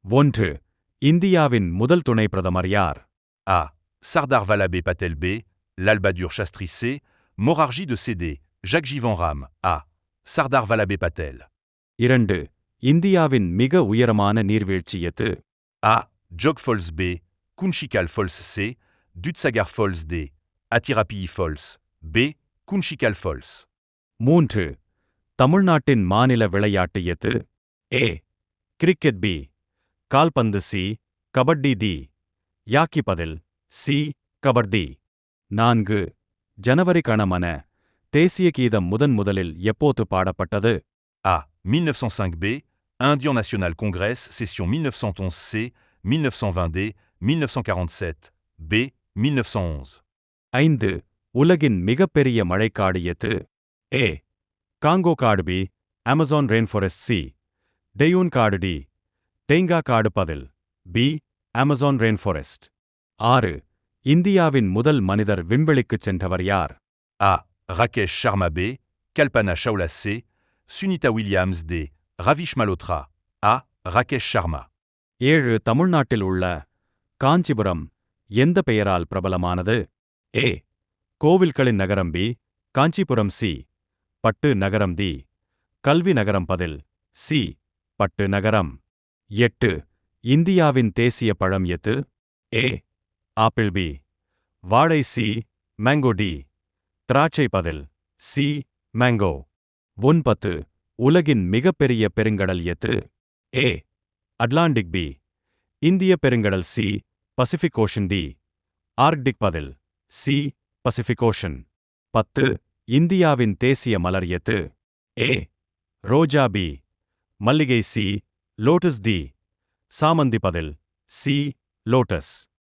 ஒன்று. இந்தியாவின் முதல் துணை பிரதமர் யார்? A. Sardar Vallabhbhai Patel B. Lalbadur Shastri C. Morarji de CD. Jacques Jivanram A. Sardar Vallabhbhai Patel. இரண்டு. இந்தியாவின் மிக உயரமான நீர்வீழ்ச்சி எது? A. Jog Falls B. Kunchikal Falls C. Dutsagar Falls D. Atirapilli Falls B. Kunchikal Falls. மூன்று. தமிழ்நாட்டின் மாநில விளையாட்டு எது? A. Cricket B. கால்பந்து C. கபடி D. யாக்கி பதில் C. கபடி. நான்கு. ஜனவரி கணமன தேசிய கீதம் முதலில் எப்போது பாடப்பட்டது? A. 1905 B. Indian National Congress, session 1911 C. 1920 D. 1947 B. 1911. ஐந்து. உலகின் மிகப்பெரிய மழைக்காடு எது? A. காங்கோ காடு B. Amazon rainforest C. டெயூன் காடு D. டெங்கா காடு பதில் B. அமேசான் ரெயின்ஃபாரஸ்ட். ஆறு. இந்தியாவின் முதல் மனிதர் விண்வெளிக்குச் சென்றவர் யார்? A. Rakesh Sharma B. Kalpana Chawla C. Sunita Williams D. Ravish Malhotra A. Rakesh Sharma. ஏழு. தமிழ்நாட்டில் உள்ள காஞ்சிபுரம் எந்த பெயரால் பிரபலமானது? A. கோவில்களின் நகரம் B. காஞ்சிபுரம் C. பட்டு நகரம் D. கல்வி நகரம் பதில் C. பட்டு நகரம். எட்டு. இந்தியாவின் தேசிய பழம் எது? A. Apple B. வாழை C. Mango D. திராட்சை பதில் C. மேங்கோ. 9. உலகின் மிகப்பெரிய பெருங்கடல் எது? A. Atlantic B. இந்திய பெருங்கடல் C. Pacific ocean D. Arctic பதில் C. Pacific ocean. 10. இந்தியாவின் தேசிய மலர் எது? A. Roja B. மல்லிகை C. Lotus D. சாமந்தி பதில் C. லோட்டஸ்.